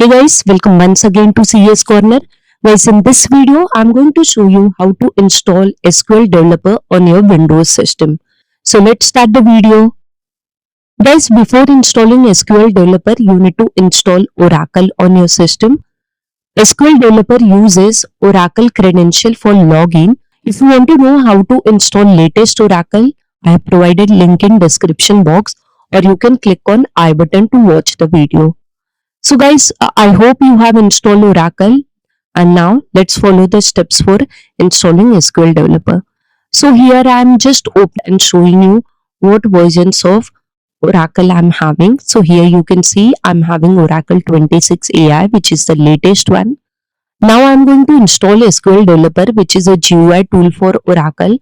Hey guys, welcome once again to CS Corner. Guys, in this video, I'm going to show you how to install SQL Developer on your Windows system. So let's start the video. Guys, before installing SQL Developer, you need to install Oracle on your system. SQL Developer uses Oracle credential for login. If you want to know how to install latest Oracle, I have provided link in description box, or you can click on I button to watch the video. So guys, I hope you have installed Oracle, and now let's follow the steps for installing SQL Developer. So here I am just open and showing you what versions of Oracle I'm having. So here you can see I'm having Oracle 26 AI, which is the latest one. Now I'm going to install SQL Developer, which is a GUI tool for Oracle.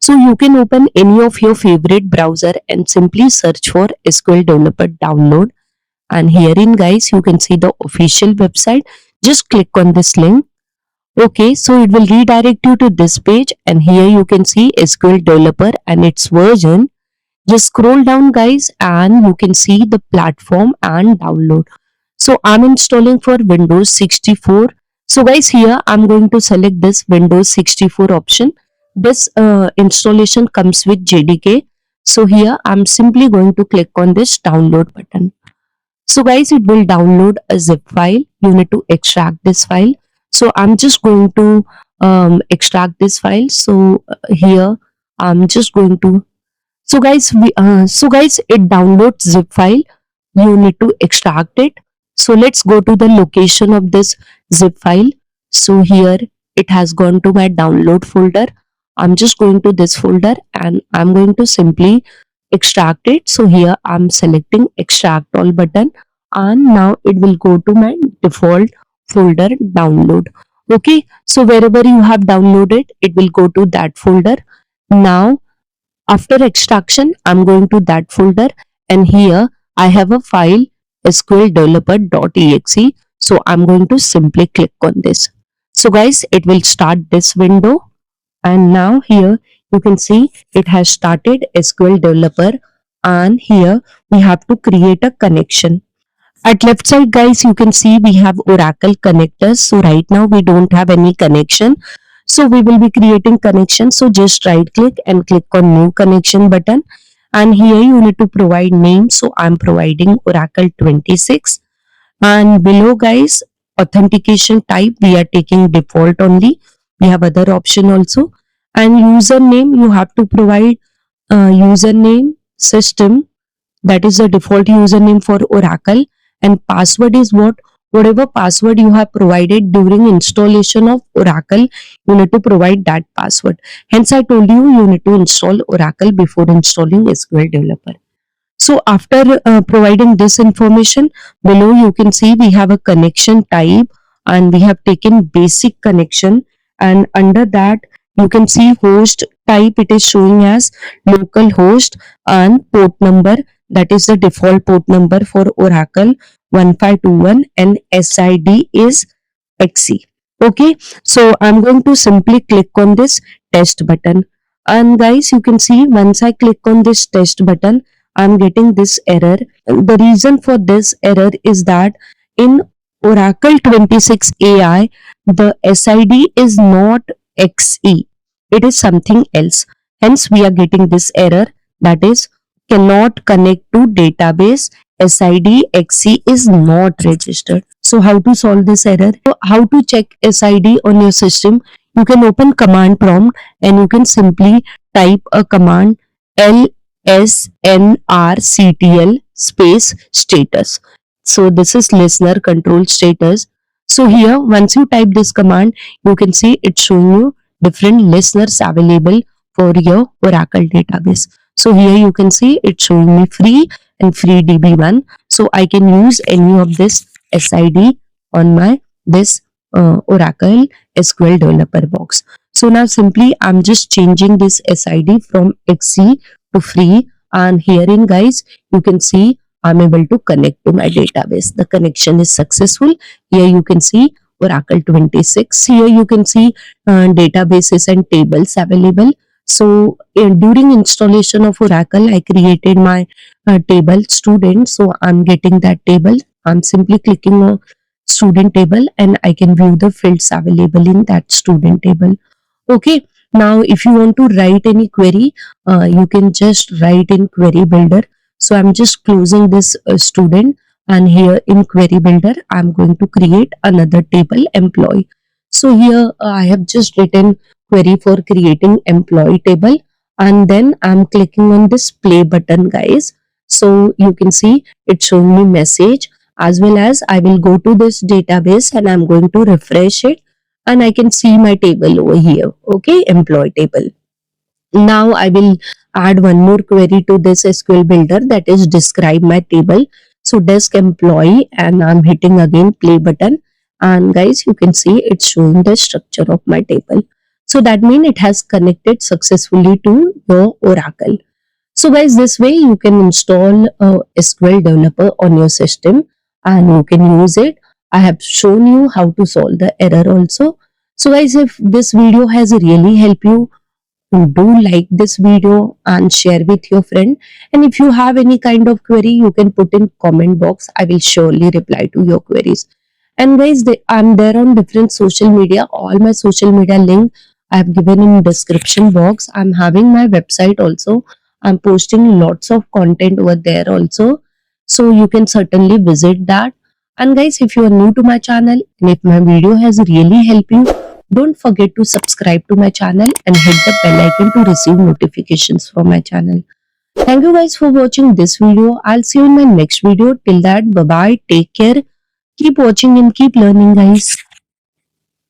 So you can open any of your favorite browser and simply search for SQL Developer download. And herein guys, you can see the official website. Just click on this link. Okay, so it will redirect you to this page, and here you can see SQL Developer and its version. Just scroll down guys, and you can see the platform and download. So I'm installing for Windows 64. So guys, here I'm going to select this Windows 64 option. This installation comes with JDK. So here I'm simply going to click on this download button. So guys, it will download a zip file. You need to extract this file. So I'm just going to extract this file. So here I'm just going to. So guys, it downloads zip file. You need to extract it. So let's go to the location of this zip file. So here it has gone to my download folder. I'm just going to this folder and I'm going to simply extract it. So here I'm selecting extract all button, and now it will go to my default folder download. Okay, so wherever you have downloaded, it will go to that folder. Now after extraction, I'm going to that folder, and here I have a file sqldeveloper.exe. So I'm going to simply click on this. So guys, it will start this window, and now here you can see it has started SQL Developer, and here we have to create a connection. At left side guys, you can see we have Oracle connectors. So right now we don't have any connection. So we will be creating connection. So just right click and click on new connection button. And here you need to provide name. So I'm providing Oracle 26. And below guys, authentication type, we are taking default only. We have other option also. And username, you have to provide username system. That is the default username for Oracle. And password is whatever password you have provided during installation of Oracle, you need to provide that password. Hence I told you need to install Oracle before installing SQL Developer. So after providing this information, below you can see we have a connection type, and we have taken basic connection, and under that you can see host type. It is showing as local host, and port number, that is the default port number for Oracle 1521, and SID is XC. Okay, so I'm going to simply click on this test button, and guys, you can see once I click on this test button, I'm getting this error. The reason for this error is that in Oracle 26 AI, the SID is not XE, it is something else. Hence, we are getting this error, that is cannot connect to database. SID XE is not registered. So how to solve this error? How to check SID on your system? You can open command prompt and you can simply type a command lsnrctl space status. So this is listener control status. So here once you type this command, you can see it's showing you different listeners available for your Oracle database. So here you can see it's showing me free and free DB1. So I can use any of this SID on my this Oracle SQL Developer box. So now simply I'm just changing this SID from XC to free, and herein guys you can see I'm able to connect to my database. The connection is successful. Here you can see Oracle 26. Here you can see databases and tables available. So during installation of Oracle, I created my table student. So I'm getting that table. I'm simply clicking on student table and I can view the fields available in that student table. Okay, now if you want to write any query, you can just write in query builder. So I'm just closing this student, and here in query builder I'm going to create another table, employee. So here I have just written query for creating employee table, and then I'm clicking on this play button, guys. So you can see it's showing me message, as well as I will go to this database and I'm going to refresh it, and I can see my table over here. Okay, employee table. Now I will add one more query to this SQL builder, that is describe my table. So desk employee, and I'm hitting again play button, and guys you can see it's showing the structure of my table. So that means it has connected successfully to your Oracle. So guys, this way you can install a SQL developer on your system and you can use it. I have shown you how to solve the error also. So guys, if this video has really helped you, do like this video and share with your friend. And if you have any kind of query, you can put in comment box. I will surely reply to your queries. And guys, I'm there on different social media. All my social media link I have given in description box. I'm having my website also. I'm posting lots of content over there also. So you can certainly visit that. And guys, if you are new to my channel and if my video has really helped you, don't forget to subscribe to my channel and hit the bell icon to receive notifications from my channel. Thank you guys for watching this video. I'll see you in my next video. Till that, bye bye. Take care. Keep watching and keep learning, guys.